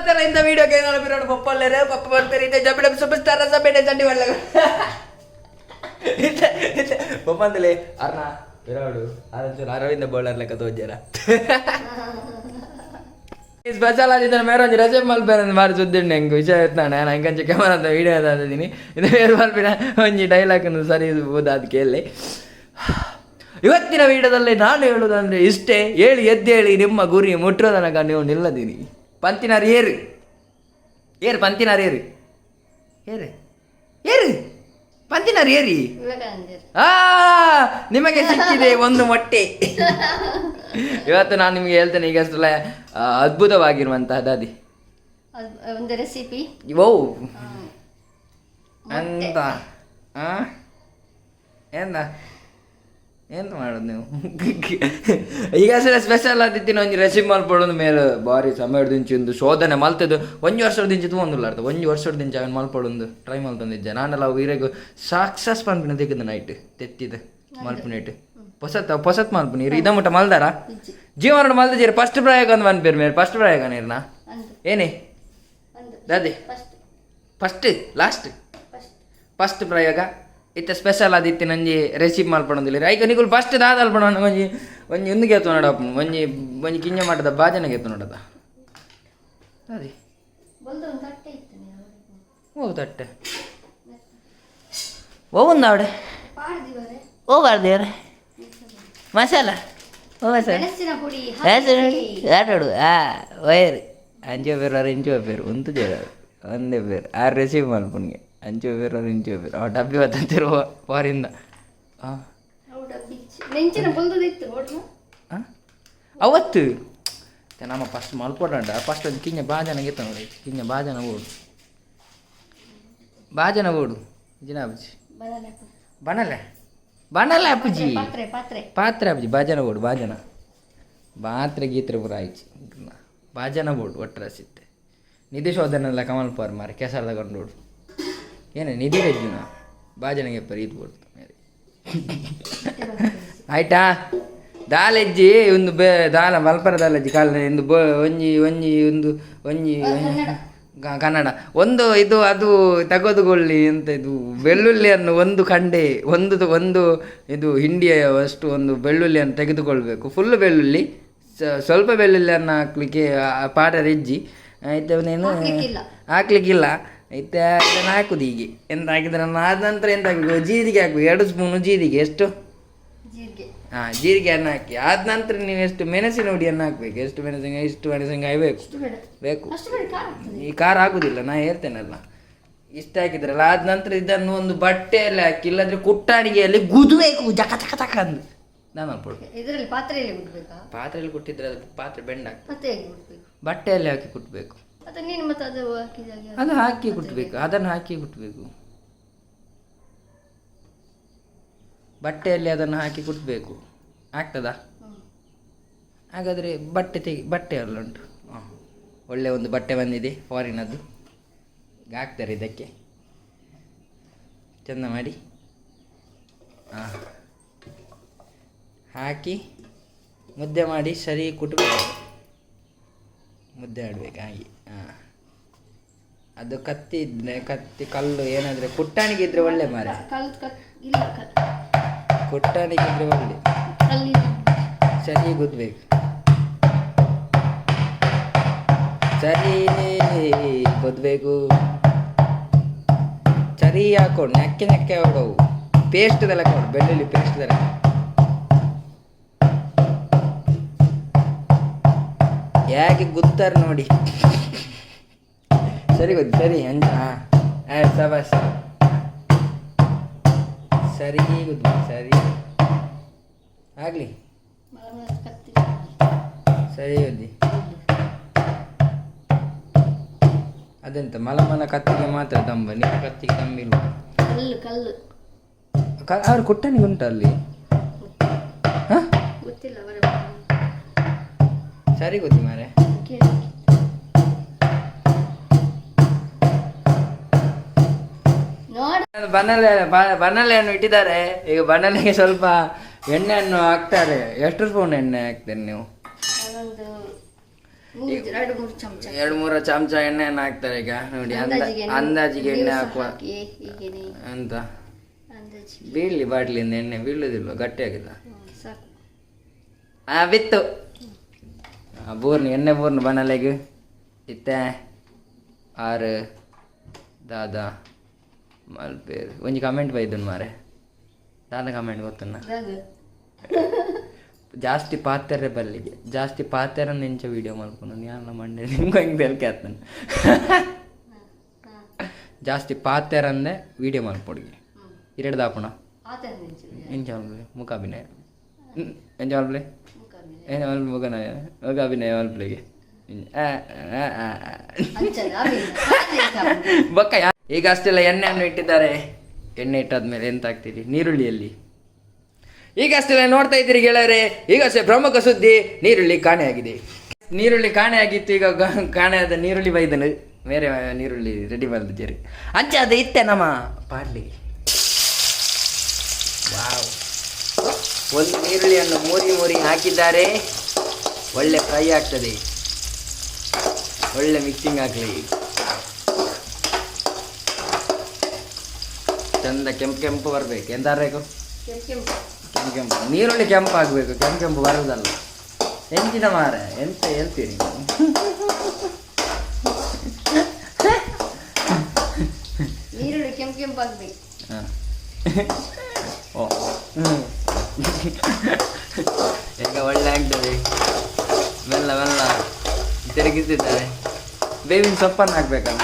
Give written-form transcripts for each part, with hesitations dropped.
ಬರ್ತಾರೆ ಇಂಥ ವಿಡಿಯೋಗೆ ನೋಡ್ಬಿರೋಡು ಪಪ್ಪಲ್ಲೇ ಪಪ್ಪ ಬರ್ತಾರೆ ಇದೆ ಜಬಿಡ ಸೂಪರ್ ಸ್ಟಾರ್ ಸಬೇಡೆ ಚಂಡಿ ಒಳ್ಳೆ ಪಪ್ಪ ಅಂತಲೇ ಅರ್ಣ ವಿರಾಡು ಆರಂಚೂರು ಅರವಿಂದ ಬೌಲರ್ ಲೆಕ್ಕ ತೋಜಾರ ಸ್ಪೆಷಲ್ ಆದಿದ್ದಾನೆ ಮೇರೊಂದು ರಜೆ ಮಲ್ಪೇನ ಮಾರಿ ಸುದ್ದಿಂಡು ಹೆಂಗೆ ವಿಷಯ ಇರ್ತಾನೆ ನಾನು ಹೆಂಗಂಚೆ ಕ್ಯಾಮರಾ ಅಂತ ವೀಡಿಯೋ ಅದಿದ್ದೀನಿ ಇದು ಬೇರೆ ಮಲ್ಪಿನ ಒಂಜಿ ಡೈಲಾಗನ್ನು ಸರಿ ಇರ್ಬೋದು ಅದು ಕೇಳಿ. ಇವತ್ತಿನ ವಿಡಿಯೋದಲ್ಲಿ ನಾನು ಹೇಳೋದಂದರೆ ಇಷ್ಟೇ, ಹೇಳಿ ಎದ್ದೇಳಿ ನಿಮ್ಮ ಗುರಿ ಮುಟ್ಟೋ ತನಕ ನೀವು ನಿಲ್ಲದೀನಿ. ಪಂತಿನಾರು ಏರು ಏರು ಪಂತಿನಾರು ಏರು ಏರು ಏರು ಪಂತಿನಾರು ಏರಿ ನಿಮಗೆ ಸಿಕ್ಕಿದೆ ಒಂದು ಮೊಟ್ಟೆ. ಇವತ್ತು ನಾನು ನಿಮಗೆ ಹೇಳ್ತೇನೆ ಈಗ ಅಷ್ಟಲ್ಲ ಅದ್ಭುತವಾಗಿರುವಂತಹ ದಾದಿ ಒಂದು ರೆಸಿಪಿ ಓ ಅಂತ ಎಂತ ಎಂತ ಮಾಡೋದು ನೀವು ಈಗ ಸಲ ಸ್ಪೆಷಲ್ ಆದಿತ್ತಿನ ಒಂದು ರೆಸಿಪಿ ಮಲ್ಪಡೋದು ಮೇಲೆ ಭಾರಿ ಸಮಯದಿಂಚಿ ಒಂದು ಶೋಧನೆ ಮಲ್ತದ್ದು 1 ವರ್ಷದಿಂಚಿ ತೊಗೊಂಡಿಲ್ಲ 1 ವರ್ಷದಿಂಚಿ ಅವನು ಮಲ್ಪಡೊಂದು ಟ್ರೈ ಮಲ್ತಂದಿದ್ದೆ ನಾನೆಲ್ಲ ವೀರೆಗೂ ಸಕ್ಸಸ್ ಪನ್ಪಿನ ತೆಗೆದು ನೈಟ್ ತೆತ್ತಿದೆ ಮಲ್ಪಿನಿಟ್ಟು ಹೊಸತ್ ಮಲ್ಪು ನೀರು ಇದ ಮುಟ್ಟ ಮಲ್ದಾರ ಜೀವನ ಮಲ್ದಿದ್ದೀರಿ ಫಸ್ಟ್ ಪ್ರಯೋಗ ಒಂದು ಮನ್ಪೇರು ಮೇರೆ ಫಸ್ಟ್ ಪ್ರಯೋಗ ನೀರ್ನ ಏನೇ ದಾದಿ ಫಸ್ಟ್ ಲಾಸ್ಟ್ ಫಸ್ಟ್ ಪ್ರಯೋಗ ಇತ್ತ ಸ್ಪೆಷಲ್ ಆದಿತ್ತು ನಂಜಿ ರೆಸಿಪಿ ಮಲ್ಪಡೋದಿಲ್ಲ ಐಕ ನಿಗುಲ್ ಫಸ್ಟ್ ದಾದ ಅಲ್ಪಣ ಒಂಜಿ ಒಂಜಿ ಒಂದು ಗೆತ್ತು ನೋಡಪ್ಪ ಒಂಜಿ ಒಂಜಿ ಕಿಂಜ ಮಾಡದ ಬಾಜನ ಗೆತ್ತು ನೋಡದ ಅದೇ ಓ ತಟ್ಟೆ ಓ ಒಂದು ಅವಡೆ ಓ ಬಾರ್ದೇವ್ರೆ ಮಸಾಲ ಓ ಮಸಾಲ ಆಟಾಡು ವಯರು ಅಂಚೆ ಬೇರು ಅವ್ರು ಇಂಚು ಬೇರು ಒಂದು ಜೇಡಾರು ಒಂದೇ ಬೇರು 6 ರೆಸಿಪಿ ಮಲ್ಪನಿಗೆ ಅಂಚು ಬೇರು ಅವ್ರು ಇಂಚು ಬೇರು ಅವ ಡಬ್ಬಿ ಹೊತ್ತಿರುವ ವಾರಿಂದ ಅವತ್ತು ನಮ್ಮ ಫಸ್ಟ್ ಮಲ್ಪೊಂಡ ಫಸ್ಟ್ ಒಂದು ಕಿಂಜ ಬಾಜನ ಗೆತ್ತ ನೋಡಿ ಕಿಂಜ ಬಾಜನ ಓಡು ಬಾಜನ ಓಡು ಜಿನಾಬುಜಿ ಬಣಲೆ ಬಣಲೆ ಅಪ್ಪುಜಿ ಪಾತ್ರೆ ಅಪ್ಪುಜಿ ಬಾಜನ ಓಡು ಬಾಜನ ಪಾತ್ರೆ ಗೀತ್ರೆ ಪೂರ ಆಯ್ತು ಬಾಜನ ಓಡು ಒಟ್ಟರ ಸಿತ್ತೆ ನಿಧಿ ಶೋಧನೆಲ್ಲ ಕಮಲ್ ಪವರ್ ಮಾರಿ ಕೆಸರ ತಗೊಂಡು ಏನೇ ನಿಧಿ ರಜ್ಜುನ ಬಾಜನಿಗೆ ಪರೀತ್ ಕೊಡ್ತು ಆಯ್ತಾ ದಾಲೆಜ್ಜಿ ಒಂದು ದಾಲ ಮಲ್ಪರ ದಾಲಜ್ಜಿ ಕಾಲ ಒಂದು ಒಂಜಿ ಒಂಜಿ ಒಂದು ಒಂಜಿ ಕನ್ನಡ ಒಂದು ಇದು ಅದು ತೆಗೆದುಕೊಳ್ಳಿ ಅಂತ ಇದು ಬೆಳ್ಳುಳ್ಳಿಯನ್ನು ಒಂದು ಕಂಡೆ ಒಂದು ಇದು ಹಿಂಡಿಯ ಅಷ್ಟು ಒಂದು ಬೆಳ್ಳುಳ್ಳಿಯನ್ನು ತೆಗೆದುಕೊಳ್ಬೇಕು ಫುಲ್ ಬೆಳ್ಳುಳ್ಳಿ ಸ್ವಲ್ಪ ಬೆಳ್ಳುಳ್ಳಿಯನ್ನು ಹಾಕ್ಲಿಕ್ಕೆ ಪಾಟ ರೆಜ್ಜಿ ಆಯ್ತು ನೀನು ಹಾಕ್ಲಿಕ್ಕಿಲ್ಲ ಆಯ್ತಾ ಅದನ್ನು ಹಾಕುದು ಹೀಗೆ ಎಂತ ಹಾಕಿದ್ರೆ ಆದ ನಂತರ ಎಂತ ಹಾಕಬೇಕು ಜೀರಿಗೆ ಹಾಕಬೇಕು 2 ಸ್ಪೂನು ಜೀರಿಗೆ ಎಷ್ಟು ಜೀರಿಗೆಯನ್ನು ಹಾಕಿ ಆದ ನಂತರ ನೀವು ಎಷ್ಟು ಮೆಣಸಿನ ಹುಡಿಯನ್ನು ಹಾಕ್ಬೇಕು ಎಷ್ಟು ಮೆಣಸಿನಕಾಯಿ ಬೇಕು ಈ ಖಾರ ಆಗುದಿಲ್ಲ ನಾ ಹೇಳ್ತೇನಲ್ಲ ಇಷ್ಟು ಹಾಕಿದ್ರಲ್ಲ ಆದ ನಂತರ ಇದನ್ನು ಒಂದು ಬಟ್ಟೆಯಲ್ಲಿ ಹಾಕಿ ಇಲ್ಲದ್ರೆ ಕುಟ್ಟಾಣಿಗೆಯಲ್ಲಿ ಗುದಬೇಕು ಜಕ ಜಕ ಜಕ ಅಂದು ನಾನು ಇದರಲ್ಲಿ ಪಾತ್ರೆಯಲ್ಲಿ ಕುಟ್ಟಿದ್ರೆ ಅದು ಪಾತ್ರೆ ಬೆಂಡ ಬಟ್ಟೆಯಲ್ಲಿ ಹಾಕಿ ಕುಟ್ಟಬೇಕು ಅದು ಹಾಕಿ ಕುಟ್ಟಬೇಕು ಅದನ್ನು ಹಾಕಿ ಕುಟ್ಟಬೇಕು ಬಟ್ಟೆಯಲ್ಲಿ ಅದನ್ನು ಹಾಕಿ ಕುಟ್ಟಬೇಕು ಆಗ್ತದಾ ಹಾಗಾದರೆ ಬಟ್ಟೆ ಎಲ್ಲ ಉಂಟು ಒಳ್ಳೆ ಒಂದು ಬಟ್ಟೆ ಬಂದಿದೆ ಫಾರಿನದ್ದು ಹಾಕ್ತಾರೆ ಇದಕ್ಕೆ ಚೆಂದ ಮಾಡಿ ಹಾಕಿ ಮುದ್ದೆ ಮಾಡಿ ಸರಿ ಕುಟ್ಟಬೇಕು ಮುದ್ದೆ ಆಡಬೇಕು ಹಾಗೆ ಅದು ಕತ್ತಿ ಕಲ್ಲು ಏನಾದರೆ ಕುಟ್ಟಾಣಿಗೆ ಇದ್ರೆ ಒಳ್ಳೆ ಮಾರ ಕುಟ್ಟಾಣಿಗೆ ಇದ್ರೆ ಒಳ್ಳೆ ಸರಿ ಗುದ್ದಬೇಕು ಸರಿ ಗುದ್ದಬೇಕು ಸರಿ ಹಾಕೊಂಡು ನೆಕ್ಕೆ ಹೋಗವು ಪೇಸ್ಟ್ದೆಲ್ಲ ಹಾಕೊಂಡು ಬೆಳ್ಳುಳ್ಳಿ ಪೇಸ್ಟ್ದೆಲ್ಲ ಹೇಗೆ ಗುತ್ತಾರೆ ನೋಡಿ ಸರಿ ಗೊತ್ತು ಸರಿ ಸಬಾಸ್ ಸರಿ ಗುದ್ದು ಸರಿ ಆಗಲಿ ಸರಿ ಗುದ್ದಿ ಅದೆಂತ ಮಲಮಲ ಕತ್ತಿಗೆ ಮಾತ್ರ ದಮ್ಮ ನಿಮ್ಮ ಕತ್ತಿಗೆ ದಮ್ಮಿಲ್ಲ ಅವ್ರು ಕೊಟ್ಟನಿಗೆ ಉಂಟ ಅಲ್ಲಿ ಸರಿ ಗೊತ್ತಿ ಮಾರೆ ಬನ್ನಲೆಯನ್ನು ಇಟ್ಟಿದ್ದಾರೆ ಈಗ ಬನ್ನಲೆಗೆ ಸ್ವಲ್ಪ ಎಣ್ಣೆಯನ್ನು ಹಾಕ್ತಾರೆ ಎಷ್ಟು ಸ್ಪೂನ್ ಎಣ್ಣೆ ಹಾಕ್ತೀರಿ ನೀವು ಎರಡು ಮೂರು ಚಮಚ 2-3 ಚಮಚ ಎಣ್ಣೆಯನ್ನು ಹಾಕ್ತಾರೆ ಈಗ ನೋಡಿ. ಅಂದಾಜಿಗೆ ಎಣ್ಣೆ ಹಾಕುವ ಅಂತ. ಬೀಳಲಿ ಬಾಟ್ಲಿಂದ ಎಣ್ಣೆ ಬೀಳುದಿಲ್ವ, ಗಟ್ಟಿಯಾಗಿಲ್ಲ. ಬಿತ್ತು ಬೋರ್ನು ಎಣ್ಣೆ ಬೋರ್ನು ಬನಲೆಗೆ ಇತ್ತೆ ಆರು ದಾದ ಮಲ್ಪೇರು ಒಂಜಿ ಕಮೆಂಟ್ ಬೈದನು ಮಾರೆ. ದಾದ ಕಮೆಂಟ್ ಗೊತ್ತನ್ನ ಜಾಸ್ತಿ ಪಾತ್ರೆ ಬಲ್ಲಿಗೆ ಜಾಸ್ತಿ ಪಾತ್ರೆ ನೆಂಚ ವಿಡಿಯೋ ಮಾಡ್ಕೊಂಡು ಯಾರ ಮಂಡೆ ನಿಮ್ಗೆ ಹಂಗೆ ಬೆಲ್ಕೆ ಆತನು. ಜಾಸ್ತಿ ಪಾತ್ರೆ ಅಂದೆ ವಿಡಿಯೋ ಮಾಡ್ಕೊಡಿ ಇರಡು ದಾಪಣ ಎಂಚ ಮುಖ ಅಭಿನಯ ಎಂಚ ಮಲ್ಪ್ಲೆ ಮುಖ ಅಭಿನಯ ಮಲ್ಪ್ಲೆಗೆ ಬೊಕ್ಕ. ಈಗ ಅಷ್ಟೆಲ್ಲ ಎಣ್ಣೆಯನ್ನು ಇಟ್ಟಿದ್ದಾರೆ. ಎಣ್ಣೆ ಇಟ್ಟಾದ್ಮೇಲೆ ಎಂತ ಆಗ್ತೀರಿ ನೀರುಳ್ಳಿಯಲ್ಲಿ. ಈಗ ಅಷ್ಟೆಲ್ಲ ನೋಡ್ತಾ ಇದ್ದೀರಿ ಗೆಳೆಯರೆ. ಈಗ ಅಷ್ಟೇ ಪ್ರಮುಖ ಸುದ್ದಿ, ನೀರುಳ್ಳಿ ಕಾಣೆಯಾಗಿದೆ. ನೀರುಳ್ಳಿ ಕಾಣೆಯಾಗಿತ್ತು. ಈಗ ಕಾಣೆಯಾದ ನೀರುಳ್ಳಿ ಬೈದನು ಬೇರೆ ನೀರುಳ್ಳಿ ರೆಡಿ ಮಾಡಿದ್ದೀರಿ. ಅಂಚ ಅದು ಇತ್ತೆ ನಮ್ಮ ಪಾಡ್ಲಿ. ವಾವ್, ಒಂದು ನೀರುಳ್ಳಿಯನ್ನು ಮೂರಿ ಹಾಕಿದ್ದಾರೆ. ಒಳ್ಳೆ ಫ್ರೈ ಆಗ್ತದೆ. ಒಳ್ಳೆ ಮಿಕ್ಸಿಂಗ್ ಆಗಲಿ. ಚಂದ ಕೆಂಪು ಬರಬೇಕು. ಎಂತಾರಬೇಕು ಕೆಂಪು ನೀರುಳ್ಳಿ ಕೆಂಪು ಆಗಬೇಕು. ಕೆಂಪು ಬರೋದಲ್ಲ ಎಂಚಿನ ಮಾರ. ಎಂತ ಹೇಳ್ತೀರಿ ನೀರುಳ್ಳಿ ಕೆಂಪು ಆಗಬೇಕು. ಈಗ ಒಳ್ಳೆ ಆಗ್ತದೆ. ಮೆಲ್ಲ ತಿರುಗಿಸಿದ್ದಾರೆ. ಬೇವಿನ ಸೊಪ್ಪನ್ನು ಹಾಕ್ಬೇಕಲ್ಲ.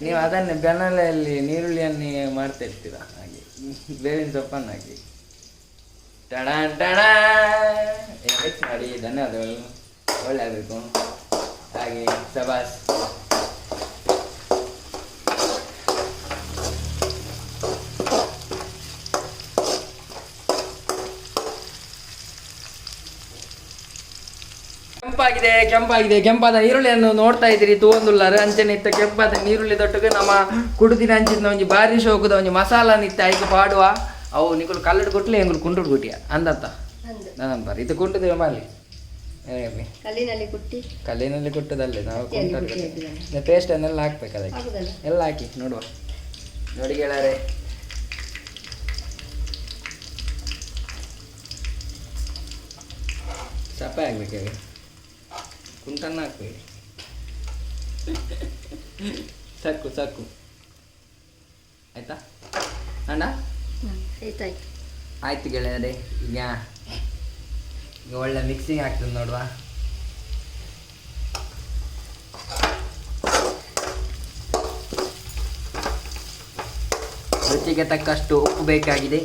ನೀವು ಅದನ್ನೇ ಬೆಣ್ಣೆಲೆಯಲ್ಲಿ ನೀರುಳ್ಳಿಯನ್ನು ಮಾಡ್ತಾ ಇರ್ತೀರ ಹಾಗೆ ಬೇವಿನ ಸೊಪ್ಪನ್ನು ಹಾಕಿ ಮಿಕ್ಸ್ ಮಾಡಿ. ಧನ್ಯವಾದಗಳು. ಒಳ್ಳೆ ಆಗಬೇಕು ಹಾಗೆ. ಸಬಾಸ್. ಕೆಂಪಾದ ಈರುಳ್ಳಿಯನ್ನು ನೋಡ್ತಾ ಇದ್ದೀರಿ. ತೂವೊಂದುಲ್ಲಾರ ಅಂಚನೆ ಇತ್ತ ಕೆಂಪಾದ ನೀರುಳ್ಳಿ ದೊಟ್ಟಗೆ ನಮ್ಮ ಕುಡುದಿನ ಅಂಚಿನ ಒಂಜಿ ಬಾರಿ ಶೋಕದ ಒಂಜಿ ಮಸಾಲ ನಿತ್ತ ಐಕ ಪಾಡುವ ಅವು ನಿಕುಲು ಕಲ್ಲಡ್ ಕೊಟ್ಲೆ ಎಂಗುಲು ಕುಂಟುಡು ಕುಟ್ಟಿಯ ಅಂದತ್ತ ನಂಬರ್ ಇದು ಕುಂಟುದೇವೆ ಮಾಲಿ ಕಲ್ಲಿನಲ್ಲಿ ಕುಟ್ಟದಲ್ಲೇ ನಾವು ಪೇಸ್ಟ್ ಅನ್ನೆಲ್ಲ ಹಾಕ್ಬೇಕು. ಅದಕ್ಕೆ ಎಲ್ಲ ಹಾಕಿ ನೋಡುವ. ನೋಡಿ ಗೆಳರೆ, ಸಪ್ಪೆ ಆಗ್ಬೇಕು. ಕುಂಟನ್ನ ಹಾಕ್ಬೇಡಿ. ಸಾಕು ಆಯ್ತಾ ಅಣ್ಣ? ಆಯ್ತು ಗೆಳೆಯರೆ. ಈಗ ಒಳ್ಳೆ ಮಿಕ್ಸಿಂಗ್ ಆಗ್ತದೆ ನೋಡುವ. ರುಚಿಗೆ ತಕ್ಕಷ್ಟು ಉಪ್ಪು ಬೇಕಾಗಿದೆ.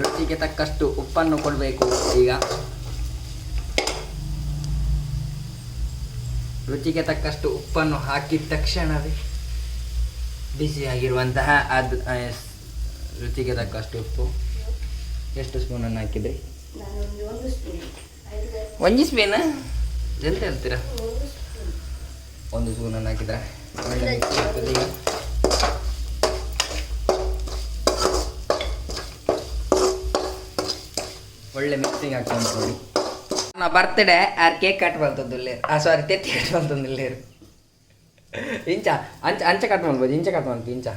ರುಚಿಗೆ ತಕ್ಕಷ್ಟು ಉಪ್ಪನ್ನು ಕೊಡಬೇಕು. ಈಗ ರುಚಿಗೆ ತಕ್ಕಷ್ಟು ಉಪ್ಪನ್ನು ಹಾಕಿದ ತಕ್ಷಣವೇ ಬಿಸಿಯಾಗಿರುವಂತಹ ಅದು ರುಚಿಗೆ ತಕ್ಕಷ್ಟು ಉಪ್ಪು. ಎಷ್ಟು ಸ್ಪೂನನ್ನು ಹಾಕಿದ್ರಿ? ಒಂದು ಸ್ಪೂನ್ ಎಂತ ಹೇಳ್ತೀರಾ? 1 ಸ್ಪೂನನ್ನು ಹಾಕಿದ್ರೆ ಒಳ್ಳೆ ಮಿಕ್ಸ್ ಆಗ್ತದೆ. ಈಗ ಒಳ್ಳೆ ಮಿಕ್ಸಿಂಗ್ ಆಗ್ತಾ ಉಂಟು ನೋಡಿ. ನಾ ಬರ್ತ್ಡೇ ಆರ್ ಕೇಕ್ ಕಟ್ ಬಂತದ್ದು ಸಾರಿ ತೆತ್ತಿ ಕಟ್ ಬಂತಂದು ಇಲ್ಲೇರು ಇಂಚ ಅಂಚೆ ಕಟ್ ಮಾಡ್ಬೋದು. ಇಂಚೆ ಕಟ್ ಮಾಡ್ತೀವಿ. ಇಂಚ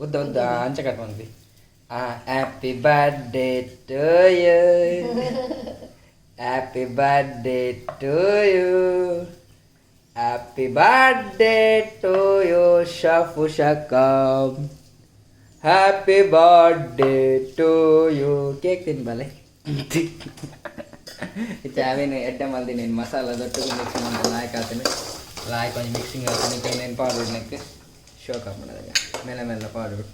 ಉದ್ದ ಅಂಚೆ ಕಟ್ ಮಾಡ್ತೀವಿ. Happy birthday to you, happy birthday to you, happy birthday to you ಶಫು ಶಕಂ, happy birthday to you. Cake ತಿನ್ಬಲೆ ಅವೇನು ಎಡ್ಡೆ ಮಲ್ದಿ ನೀನು ಮಸಾಲ ದೊಟ್ಟಗೆ ಮಿಕ್ಸ್ ಮಾಡಿ ಲಾಯ್ಕ್ ಹಾಕ್ತೀನಿ. ಲಾಯ್ಕ್ ಒಂದು ಮಿಕ್ಸಿಂಗ್ ಹಾಕ್ತೀನಿ. ಇನ್ನೇನು ಪಾಡ್ಬಿಡ್ನಕ್ಕೆ ಶೋಕ್ ಹಾಕ್ಬಿಡೋದಾಗ ಮೇಲೆ ಪಾಡ್ಬಿಡು.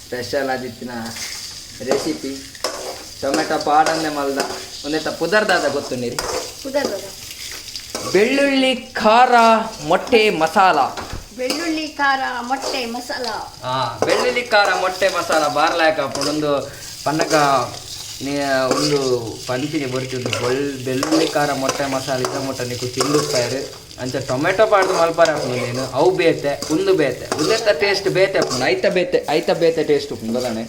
ಸ್ಪೆಷಲ್ ಆದಿತ್ತಿನ ರೆಸಿಪಿ ಟೊಮೆಟೊ ಪಾಡನ್ನೇ ಮಲ್ದ ಒಂದೆತ್ತ ಪುದರ್ದಾದ ಗೊತ್ತು ನೀರಿ. ಬೆಳ್ಳುಳ್ಳಿ ಖಾರ ಮೊಟ್ಟೆ ಮಸಾಲ. ಬೆಳ್ಳುಳ್ಳಿ ಖಾರ ಮೊಟ್ಟೆ ಮಸಾಲ. ಬೆಳ್ಳುಳ್ಳಿ ಖಾರ ಮೊಟ್ಟೆ ಮಸಾಲ ಬಾರ್ಲಾಕ ಒಂದು ಪನ್ನಕ ಒಂದು ಪಂಚಿನಿ ಬರುತ್ತಿದ್ದು ಬೆಳ್ಳುಳ್ಳಿ ಖಾರ ಮೊಟ್ಟೆ ಮಸಾಲ ಇದ ಮೊಟ್ಟ ನೀಕು ತಿಂದುಪ್ಪಾರು ಅಂಚ ಟೊಮೆಟೊ ಪಾಡ್ದು ಮಲ್ಪಾರ ಹಾಕೊಂಡು ನೀನು ಅವು ಬೇತೆ ಒಂದು ಬೇತೆ ಉದೆತ್ತ ಟೇಸ್ಟ್ ಬೇತೆ ಹಾಕೊಂಡು ಐತ ಬೇತೆ ಟೇಸ್ಟ್ ಉಪ್ಪು ಬದಾನೆ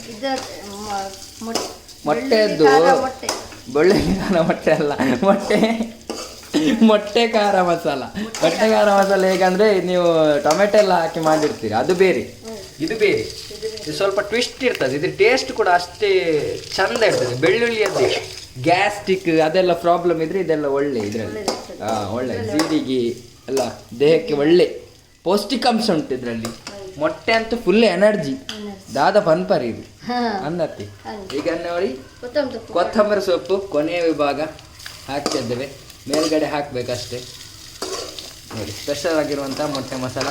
ಮೊಟ್ಟೆದ್ದು ಮೊಟ್ಟೆ ಬೆಳ್ಳುಳ್ಳಿ ಖಾರ ಮೊಟ್ಟೆ ಅಲ್ಲ, ಮೊಟ್ಟೆ ಖಾರ ಮಸಾಲ. ಮೊಟ್ಟೆ ಖಾರ ಮಸಾಲ ಹೇಗಂದ್ರೆ ನೀವು ಟೊಮೆಟೊ ಎಲ್ಲ ಹಾಕಿ ಮಾಡಿರ್ತೀರಿ, ಅದು ಬೇರೆ, ಇದು ಬೇರೆ. ಇದು ಸ್ವಲ್ಪ ಟ್ವಿಸ್ಟ್ ಇರ್ತದೆ, ಇದ್ರ ಟೇಸ್ಟ್ ಕೂಡ ಅಷ್ಟೇ ಚಂದ ಇರ್ತದೆ. ಬೆಳ್ಳುಳ್ಳಿಯದ್ದೇ ಗ್ಯಾಸ್ಟ್ರಿಕ್ ಅದೆಲ್ಲ ಪ್ರಾಬ್ಲಮ್ ಇದ್ರೆ ಇದೆಲ್ಲ ಒಳ್ಳೆ ಇದರಲ್ಲಿ. ಒಳ್ಳೆ ಜೀರಿಗೆ ಎಲ್ಲ ದೇಹಕ್ಕೆ ಒಳ್ಳೆ ಪೌಷ್ಟಿಕಾಂಶ ಉಂಟು ಇದರಲ್ಲಿ. ಮೊಟ್ಟೆ ಅಂತೂ ಫುಲ್ ಎನರ್ಜಿ, ದಾದ ಪನ್ಪರಿ ಇದು ಅನ್ನತ್ತಿ. ಈಗ ನೋಡಿ ಕೊತ್ತಂಬರಿ ಸೊಪ್ಪು ಕೊನೆಯ ವಿಭಾಗ ಹಾಕ್ತಿದ್ದೇವೆ, ಮೇಲ್ಗಡೆ ಹಾಕಬೇಕಷ್ಟೇ. ನೋಡಿ ಸ್ಪೆಷಲ್ ಆಗಿರುವಂಥ ಮೊಟ್ಟೆ ಮಸಾಲ.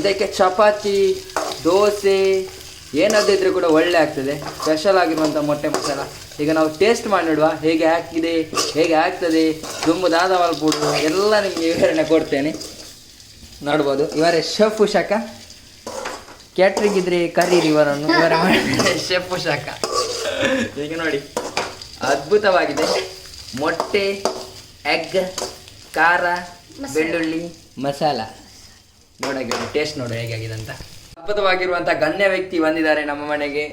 ಇದಕ್ಕೆ ಚಪಾತಿ, ದೋಸೆ ಏನಾದಿದ್ರೆ ಕೂಡ ಒಳ್ಳೆ ಆಗ್ತದೆ. ಸ್ಪೆಷಲ್ ಆಗಿರುವಂಥ ಮೊಟ್ಟೆ ಮಸಾಲ. ಈಗ ನಾವು ಟೇಸ್ಟ್ ಮಾಡಿ ನೋಡುವ, ಹೇಗೆ ಹಾಕಿದೆ, ಹೇಗೆ ಆಗ್ತದೆ. ದುಂಬು ದಾದ ಮಲ್ಪುಡು ಎಲ್ಲ ನಿಮಗೆ ವಿವರಣೆ ಕೊಡ್ತೇನೆ, ನೋಡ್ಬೋದು. ಇವರೇ ಶೆಫ್ ಉಷಾಕ, ಕ್ಯಾಟ್ರಿಂಗ್ ಇದ್ರೆ ಕರೀರಿ ಇವರನ್ನು, ಇವರ ಶೆಫ್ ಉಷಾಕ. ಈಗ ನೋಡಿ ಅದ್ಭುತವಾಗಿದೆ. ಮೊಟ್ಟೆ, ಎಗ್, ಖಾರ, ಬೆಳ್ಳುಳ್ಳಿ ಮಸಾಲ. ನೋಡೋಕೆ ಟೇಸ್ಟ್ ನೋಡು ಹೇಗಾಗಿದೆ ಅಂತ. ಅದ್ಭುತವಾಗಿರುವಂಥ ಗಣ್ಯ ವ್ಯಕ್ತಿ ಬಂದಿದ್ದಾರೆ ನಮ್ಮ ಮನೆಗೆ.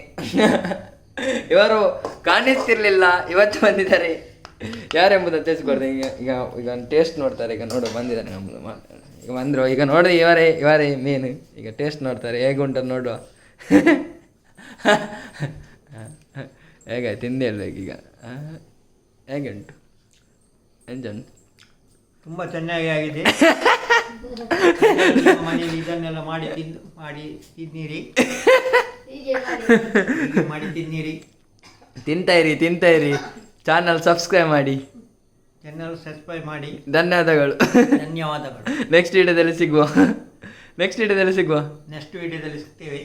ಇವರು ಕಾಣಿಸ್ತಿರ್ಲಿಲ್ಲ, ಇವತ್ತು ಬಂದಿದ್ದಾರೆ. ಯಾರೆಂಬುದನ್ನು ತಿಳಿಸ್ಕೊಡ್ದೆ. ಈಗ ಈಗ ಈಗ ಟೇಸ್ಟ್ ನೋಡ್ತಾರೆ. ಈಗ ನೋಡು ಬಂದಿದ್ದಾರೆ ನಮ್ಮದು. ಈಗ ಬಂದರು, ಈಗ ನೋಡಿ ಇವರೇ ಮೇನು. ಈಗ ಟೇಸ್ಟ್ ನೋಡ್ತಾರೆ, ಹೇಗುಂಟು ನೋಡುವ. ಹೇಗಾಯ್ತು ತಿಂದೇ ಇರ್ಬೇಕು ಈಗ. ಹೇಗೆ ಉಂಟು ಎಂಜನ್? ತುಂಬ ಚೆನ್ನಾಗಿ ಆಗಿದೆ. ಮನೆಯಲ್ಲಿ ಇದನ್ನೆಲ್ಲ ಮಾಡಿ ತಿನ್ನಿರಿ, ಮಾಡಿ ತಿನ್ನಿರಿ. ತಿಂತಾ ಇರಿ. ಚಾನಲ್ ಸಬ್ಸ್ಕ್ರೈಬ್ ಮಾಡಿ. ಧನ್ಯವಾದಗಳು. ಧನ್ಯವಾದಗಳು. ನೆಕ್ಸ್ಟ್ ವಿಡಿಯೋದಲ್ಲಿ ಸಿಗುವ. ನೆಕ್ಸ್ಟ್ ವಿಡಿಯೋದಲ್ಲಿ ಸಿಗ್ತೇವೆ.